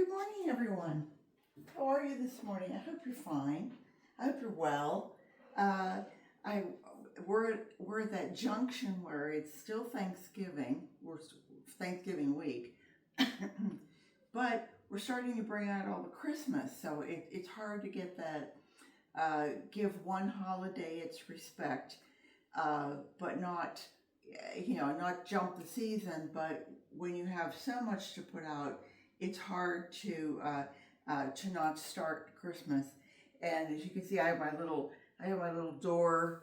Good morning, everyone. How are you this morning? I hope you're fine. I hope you're well. Uh, we're at that junction where it's still Thanksgiving. Thanksgiving week, but we're starting to bring out all the Christmas. So it's hard to get that. Give one holiday its respect, but not, not jump the season. But when you have so much to put out, it's hard to not start Christmas. And as you can see, I have my little door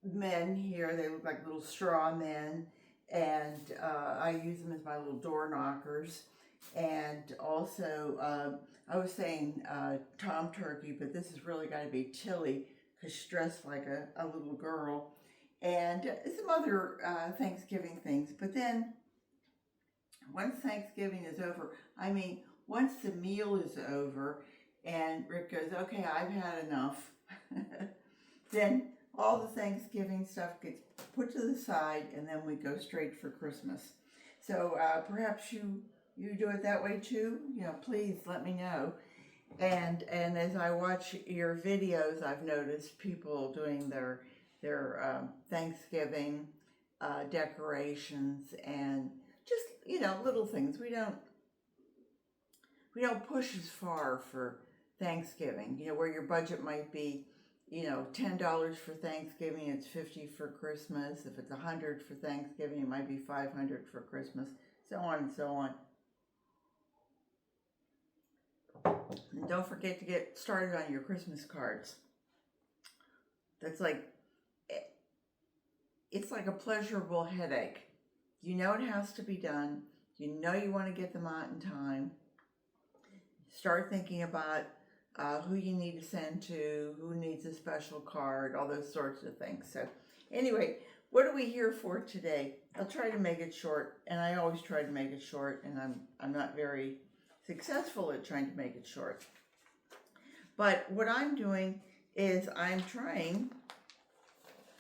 men here. They look like little straw men, and I use them as my little door knockers. And also, I was saying Tom Turkey, but this has really got to be Tilly because she's dressed like a little girl. And some other Thanksgiving things. But then once Thanksgiving is over, once the meal is over and Rick goes, okay, I've had enough, then all the Thanksgiving stuff gets put to the side and then we go straight for Christmas. So perhaps you do it that way too. Please let me know. And as I watch your videos, I've noticed people doing their Thanksgiving decorations and just little things. We don't push as far for Thanksgiving. Where your budget might be $10 for Thanksgiving, it's $50 for Christmas. If it's $100 for Thanksgiving, it might be $500 for Christmas, so on and so on. And don't forget to get started on your Christmas cards. It's like a pleasurable headache. You know it has to be done. You know you want to get them out in time. Start thinking about who you need to send to, who needs a special card, all those sorts of things. So anyway, what are we here for today? I'll try to make it short, and I always try to make it short, and I'm not very successful at trying to make it short. But what I'm doing is I'm trying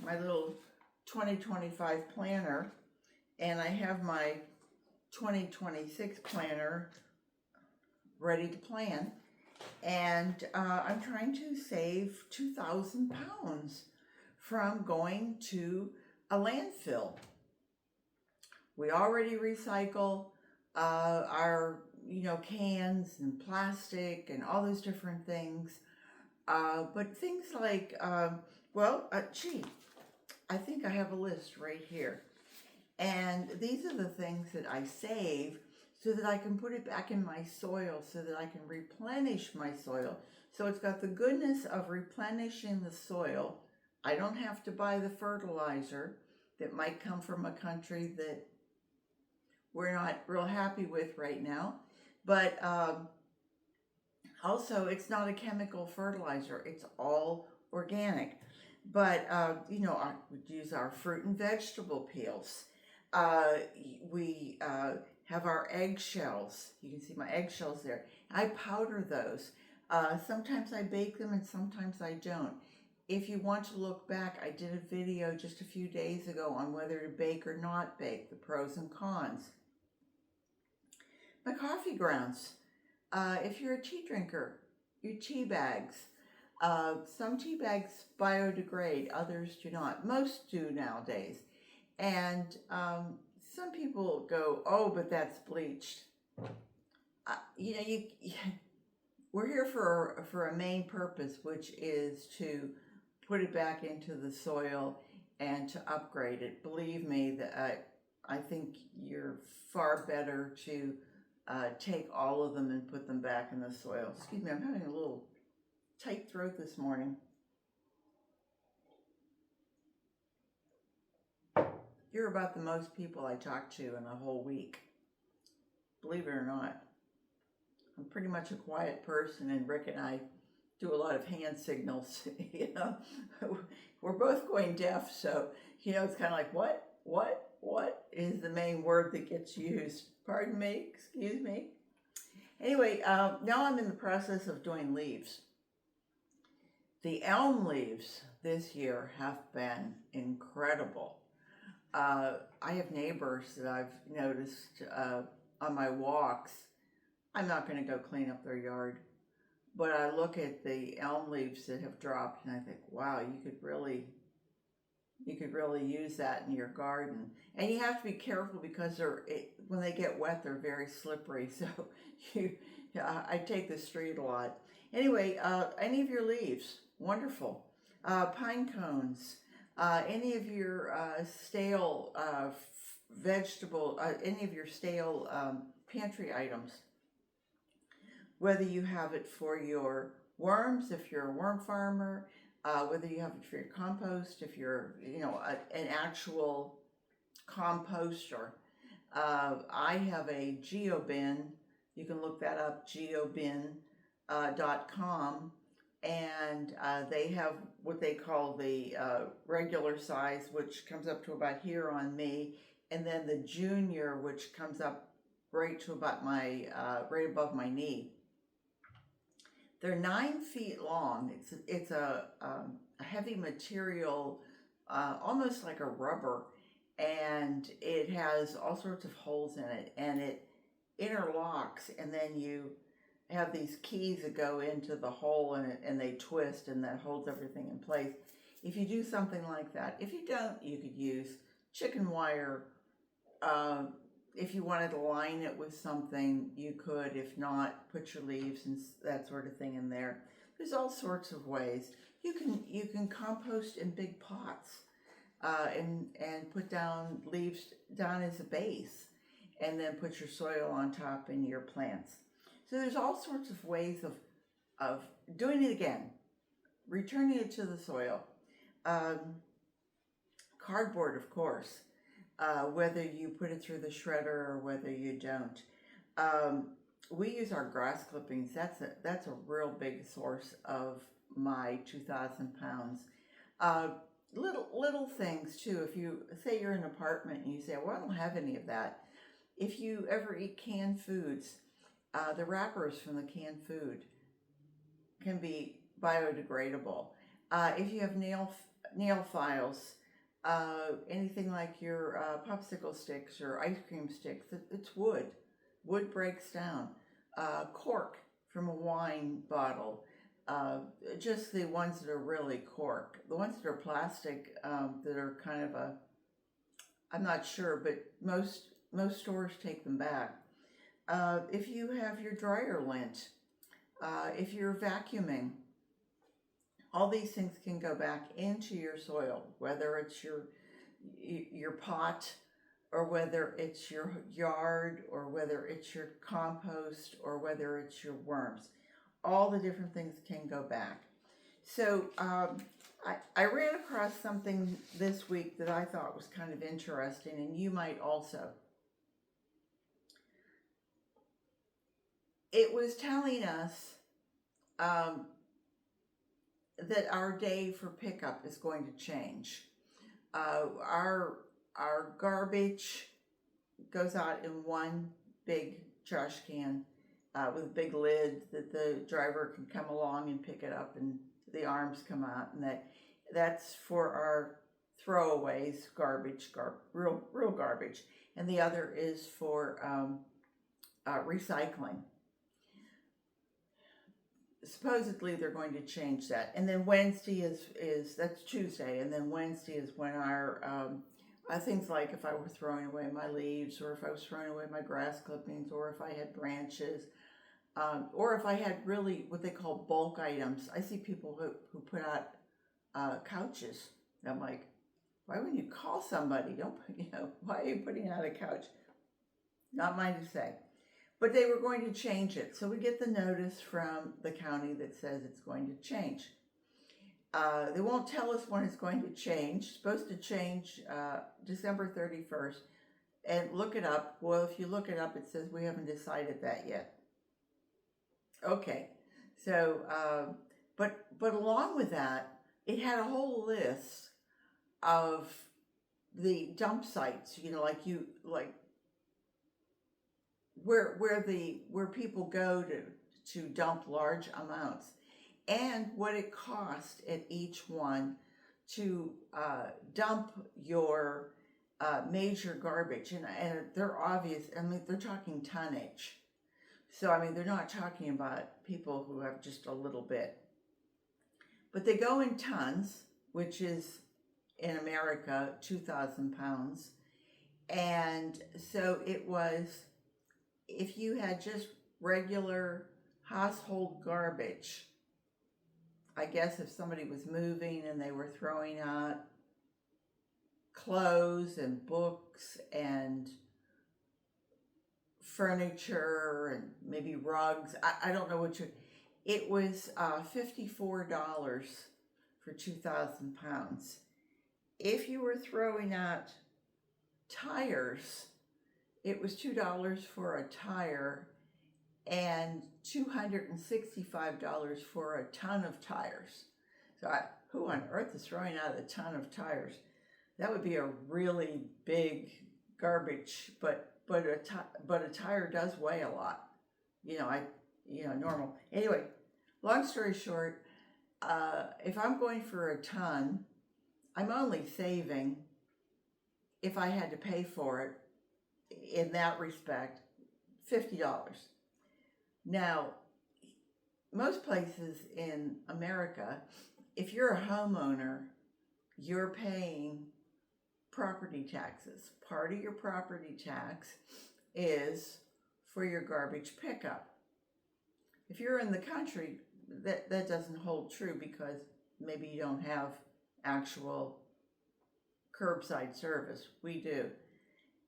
my little 2025 planner, and I have my 2026 planner ready to plan, and I'm trying to save 2,000 pounds from going to a landfill. We already recycle our cans and plastic and all those different things, but things like I think I have a list right here, and these are the things that I save so that I can put it back in my soil, so that I can replenish my soil. So it's got the goodness of replenishing the soil. I don't have to buy the fertilizer that might come from a country that we're not real happy with right now. But also, it's not a chemical fertilizer. It's all organic. But, we use our fruit and vegetable peels. We have our eggshells. You can see my eggshells there. I powder those. Sometimes I bake them and sometimes I don't. If you want to look back, I did a video just a few days ago on whether to bake or not bake, the pros and cons. My coffee grounds. If you're a tea drinker, your tea bags. Some tea bags biodegrade, others do not. Most do nowadays. And some people go, oh, but that's bleached. We're here for a main purpose, which is to put it back into the soil and to upgrade it. Believe me, that I think you're far better to take all of them and put them back in the soil. Excuse me, I'm having a little tight throat this morning. You're about the most people I talk to in a whole week. Believe it or not. I'm pretty much a quiet person, and Rick and I do a lot of hand signals. We're both going deaf, so it's kind of like what is the main word that gets used? Pardon me, excuse me. Anyway, now I'm in the process of doing leaves. The elm leaves this year have been incredible. I have neighbors that I've noticed on my walks I'm not going to go clean up their yard. But I look at the elm leaves that have dropped and I think, wow, you could really use that in your garden. And you have to be careful because when they get wet, they're very slippery. So you, I take the street a lot. Anyway, any of your leaves, wonderful. Pine cones, any of your stale vegetable, any of your stale pantry items, whether you have it for your worms, if you're a worm farmer, whether you have it for your compost, if you're, an actual composter. I have a geobin. You can look that up, geobin.com, and they have what they call the regular size, which comes up to about here on me, and then the junior, which comes up right to about right above my knee. They're 9 feet long. It's a heavy material, almost like a rubber, and it has all sorts of holes in it, and it interlocks, and then you have these keys that go into the hole, and they twist, and that holds everything in place. If you do something like that, if you don't, you could use chicken wire. If you wanted to line it with something, you could. If not, put your leaves and that sort of thing in there. There's all sorts of ways. You can compost in big pots, and put down leaves down as a base, and then put your soil on top and your plants. So there's all sorts of ways of doing it again, returning it to the soil. Cardboard, of course. Whether you put it through the shredder or whether you don't. We use our grass clippings. That's a real big source of my 2,000 pounds. Little things too. If you say you're in an apartment and you say, well, I don't have any of that. If you ever eat canned foods, the wrappers from the canned food can be biodegradable. If you have nail files, anything like your popsicle sticks or ice cream sticks, it's wood. Wood breaks down. Cork from a wine bottle, just the ones that are really cork. The ones that are plastic, that are kind of I'm not sure, but most stores take them back. If you have your dryer lint, if you're vacuuming, all these things can go back into your soil, whether it's your pot, or whether it's your yard, or whether it's your compost, or whether it's your worms. All the different things can go back. So I ran across something this week that I thought was kind of interesting, and you might also. It was telling us that our day for pickup is going to change. Our garbage goes out in one big trash can with a big lid that the driver can come along and pick it up, and the arms come out, and that's for our throwaways, real garbage, and the other is for recycling. Supposedly they're going to change that, and then Wednesday is that's Tuesday, and then Wednesday is when our things like if I were throwing away my leaves, or if I was throwing away my grass clippings, or if I had branches, or if I had really what they call bulk items. I see people who put out couches. And I'm like, why wouldn't you call somebody? Why are you putting out a couch? Not mine to say. But they were going to change it. So we get the notice from the county that says it's going to change. They won't tell us when it's going to change. It's supposed to change December 31st. And look it up. Well, if you look it up, it says we haven't decided that yet. Okay. So, but along with that, it had a whole list of the dump sites, where people go to dump large amounts, and what it cost at each one to dump your major garbage, and they're obvious. I mean, they're talking tonnage. So, I mean, they're not talking about people who have just a little bit. But they go in tons, which is in America 2,000 pounds. And so it was, if you had just regular household garbage, I guess if somebody was moving and they were throwing out clothes and books and furniture and maybe rugs, I don't know what it was $54 for 2,000 pounds. If you were throwing out tires, it was $2 for a tire and $265 for a ton of tires. So who on earth is throwing out a ton of tires? That would be a really big garbage, but a tire does weigh a lot. Normal. Anyway, long story short, if I'm going for a ton, I'm only saving, if I had to pay for it, in that respect, $50. Now, most places in America, if you're a homeowner, you're paying property taxes. Part of your property tax is for your garbage pickup. If you're in the country, that doesn't hold true because maybe you don't have actual curbside service. We do.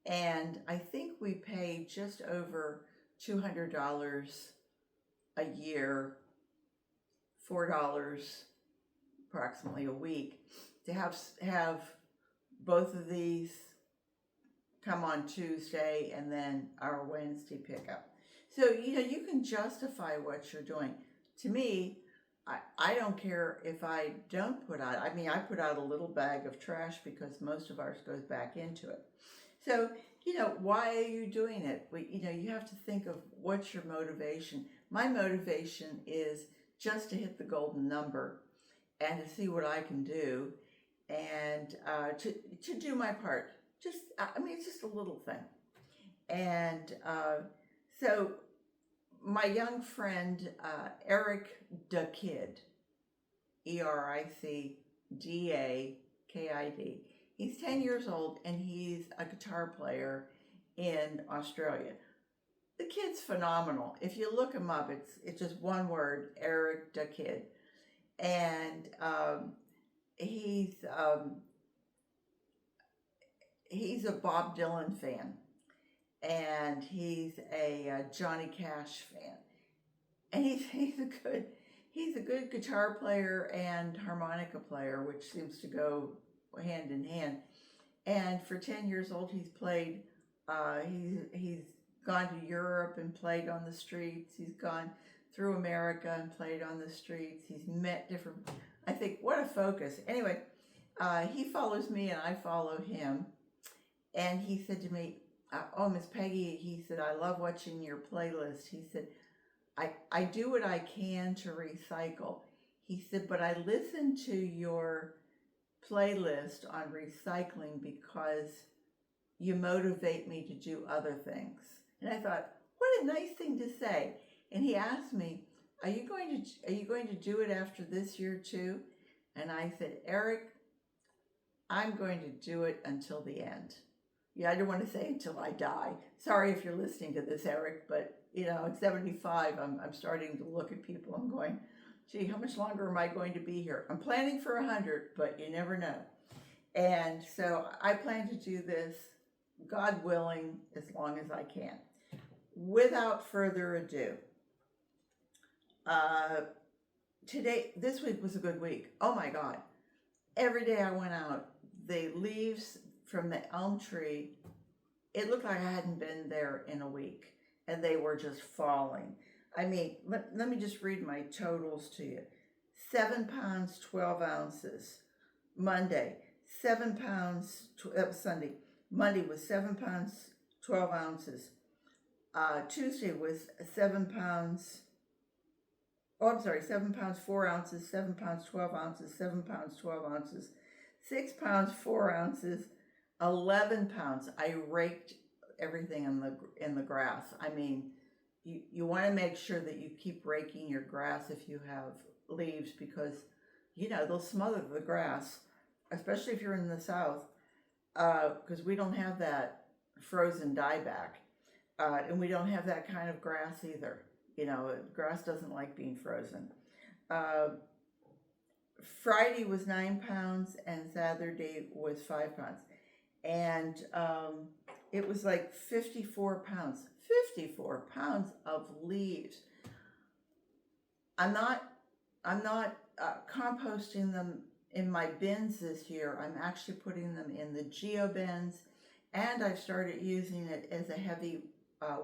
And I think we pay just over $200 a year, $4 approximately a week, to have both of these come on Tuesday and then our Wednesday pickup. So, you can justify what you're doing. To me, I don't care if I don't put out, I put out a little bag of trash because most of ours goes back into it. So, why are you doing it? You have to think of what's your motivation. My motivation is just to hit the golden number and to see what I can do and to do my part. It's just a little thing. And so my young friend, Eric the Kid, ERICDAKID, he's 10 years old and he's a guitar player in Australia. The kid's phenomenal. If you look him up, it's just one word, Eric the Kid. And he's a Bob Dylan fan. And he's a Johnny Cash fan. And he's a good guitar player and harmonica player, which seems to go hand in hand. And for 10 years old, he's played, he's gone to Europe and played on the streets. He's gone through America and played on the streets. He's met different, I think, what a focus. Anyway, he follows me and I follow him. And he said to me, oh, Miss Peggy, he said, I love watching your playlist. He said, I do what I can to recycle. He said, but I listen to your playlist on recycling because you motivate me to do other things. And I thought, what a nice thing to say. And he asked me, are you going to do it after this year too? And I said, Eric, I'm going to do it until the end. Yeah, I don't want to say until I die. Sorry if you're listening to this, Eric, but at 75, I'm starting to look at people and going, gee, how much longer am I going to be here? I'm planning for 100, but you never know. And so I plan to do this, God willing, as long as I can. Without further ado, this week was a good week. Oh my God. Every day I went out, the leaves from the elm tree, it looked like I hadn't been there in a week, and they were just falling. Let me just read my totals to you. 7 pounds, 12 ounces. Monday, 7 pounds, that was Sunday. Monday was 7 pounds, 12 ounces. Tuesday was 7 pounds, 7 pounds, 4 ounces, 7 pounds, 12 ounces, 7 pounds, 12 ounces, 6 pounds, 4 ounces, 11 pounds. I raked everything in the grass. you want to make sure that you keep raking your grass if you have leaves, because they'll smother the grass, especially if you're in the south, because we don't have that frozen dieback, and we don't have that kind of grass either. Grass doesn't like being frozen. uh, Friday was 9 pounds and Saturday was 5 pounds, and it was like 54 pounds. 54 pounds of leaves. I'm not composting them in my bins this year. I'm actually putting them in the geo bins, and I've started using it as a heavy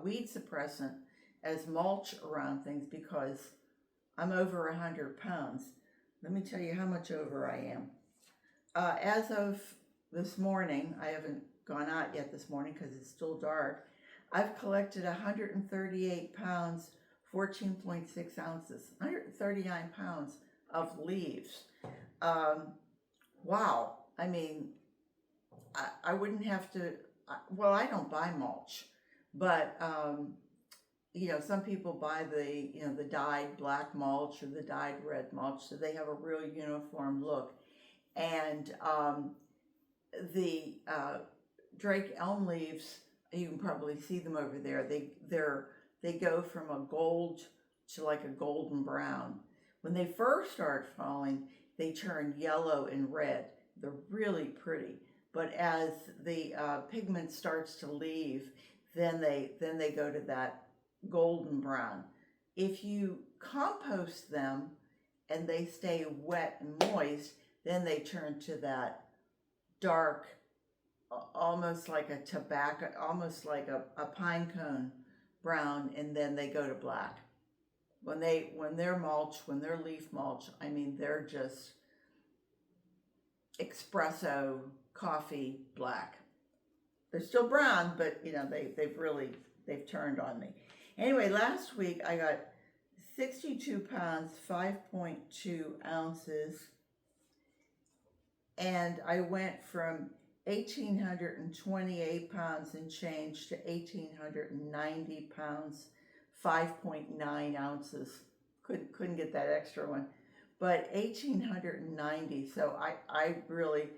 weed suppressant as mulch around things, because I'm over 100 pounds. Let me tell you how much over I am. As of this morning, I haven't gone out yet this morning because it's still dark. I've collected 138 pounds, 14.6 ounces, 139 pounds of leaves. Wow. I mean, I wouldn't have to, well, I don't buy mulch, but, some people buy the dyed black mulch or the dyed red mulch, so they have a real uniform look. And the Drake elm leaves, you can probably see them over there. They go from a gold to like a golden brown. When they first start falling, they turn yellow and red. They're really pretty. But as the pigment starts to leave, then they go to that golden brown. If you compost them and they stay wet and moist, then they turn to that dark, almost like a tobacco, almost like a pine cone brown, and then they go to black. When they're mulch, when they're leaf mulch, I mean, they're just espresso coffee black. They're still brown, but they've turned on me. Anyway, last week I got 62 pounds, 5.2 ounces, and I went from 1,828 pounds and change to 1,890 pounds, 5.9 ounces. Couldn't get that extra one, but 1,890. So I really,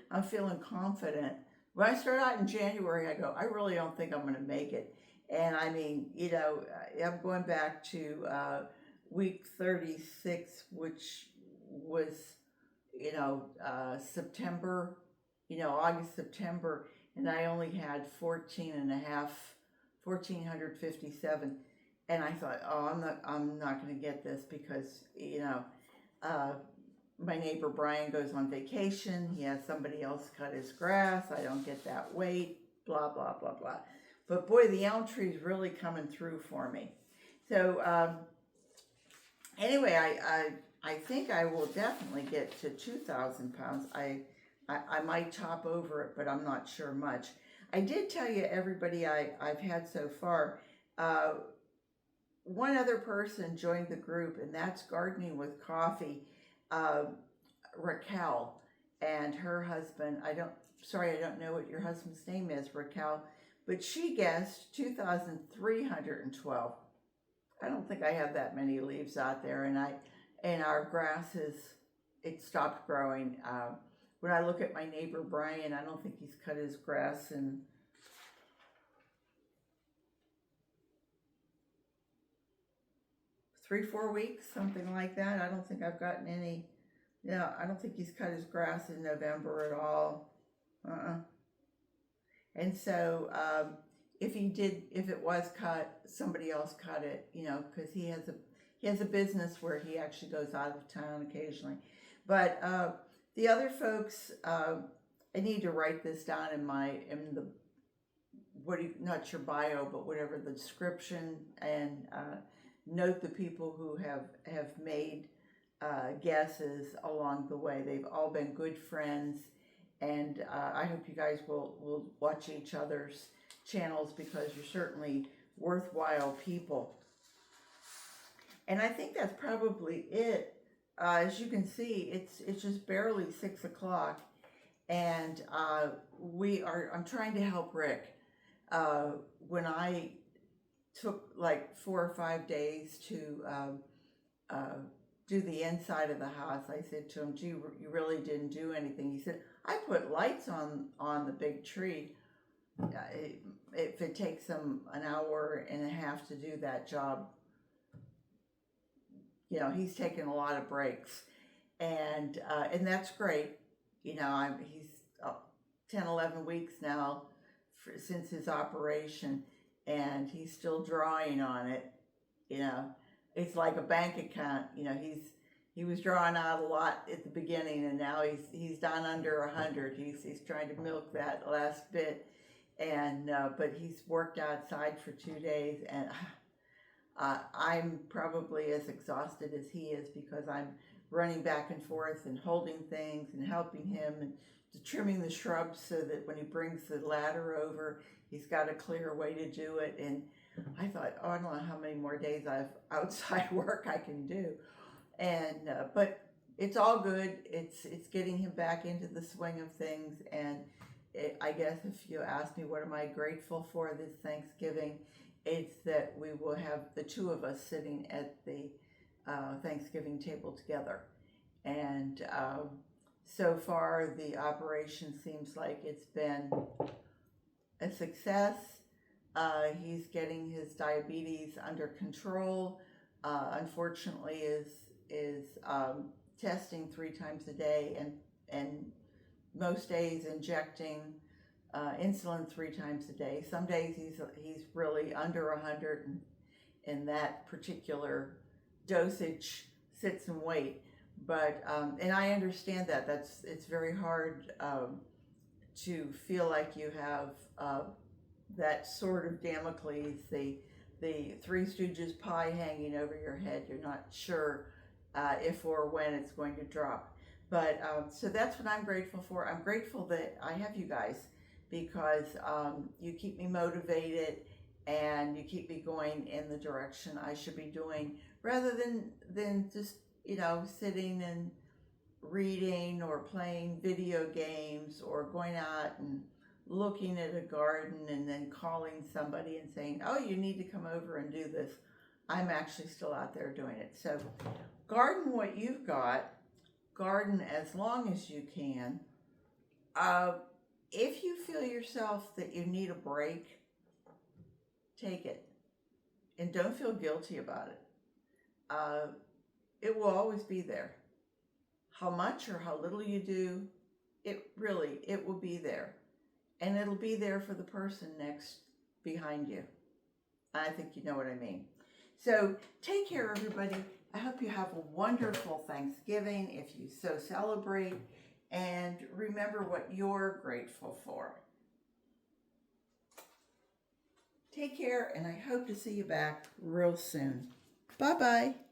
I'm feeling confident. When I start out in January, I go, I really don't think I'm going to make it. And I mean, I'm going back to week 36, which was, September, August, September, and I only had 1,457. And I thought, oh, I'm not going to get this, because, my neighbor Brian goes on vacation. He has somebody else cut his grass. I don't get that weight, blah, blah, blah, blah. But boy, the elm tree's really coming through for me. So anyway, I think I will definitely get to 2,000 pounds. I might top over it, but I'm not sure much. I did tell you everybody I've had so far. One other person joined the group, and that's Gardening with Coffee, Raquel, and her husband. I don't know what your husband's name is, Raquel, but she guessed 2,312. I don't think I have that many leaves out there, and our grass it stopped growing. When I look at my neighbor Brian, I don't think he's cut his grass in 3-4 weeks, something like that. I don't think I've gotten any. Yeah, I don't think he's cut his grass in November at all. And so if it was cut, somebody else cut it, because he has a business where he actually goes out of town occasionally. But the other folks, I need to write this down not your bio, but whatever the description, and note the people who have made guesses along the way. They've all been good friends, and I hope you guys will watch each other's channels, because you're certainly worthwhile people. And I think that's probably it. As you can see, it's just barely 6 o'clock, and I'm trying to help Rick. When I took like 4 or 5 days to do the inside of the house. I said to him, gee, you really didn't do anything. He said, I put lights on the big tree. If it takes him an hour and a half to do that job, you know, he's taken a lot of breaks, and that's great. You know, he's 10, 11 weeks now since his operation, and he's still drawing on it. You know, it's like a bank account. You know, he was drawing out a lot at the beginning, and now he's down under 100. He's trying to milk that last bit, and but he's worked outside for 2 days, and I'm probably as exhausted as he is, because I'm running back and forth and holding things and helping him and trimming the shrubs so that when he brings the ladder over, he's got a clear way to do it. And I thought, oh, I don't know how many more days I've outside work I can do. And but it's all good. It's getting him back into the swing of things. And I guess if you ask me what am I grateful for this Thanksgiving, it's that we will have the two of us sitting at the Thanksgiving table together. And so far, the operation seems like it's been a success. He's getting his diabetes under control. Unfortunately, is testing 3 times a day, and most days injecting insulin 3 times a day. Some days he's really under 100, and that particular dosage sits and wait. But and I understand that it's very hard to feel like you have that sort of Damocles, the Three Stooges pie hanging over your head. You're not sure if or when it's going to drop. But so that's what I'm grateful for. I'm grateful that I have you guys, because you keep me motivated and you keep me going in the direction I should be doing, rather than just, you know, sitting and reading or playing video games or going out and looking at a garden and then calling somebody and saying, oh, you need to come over and do this. I'm actually still out there doing it. So garden what you've got, garden as long as you can. If you feel yourself that you need a break, take it, and don't feel guilty about it. It will always be there. How much or how little you do, it will be there. And it'll be there for the person next behind you. I think you know what I mean. So take care, everybody. I hope you have a wonderful Thanksgiving if you so celebrate. And remember what you're grateful for. Take care, and I hope to see you back real soon. Bye-bye.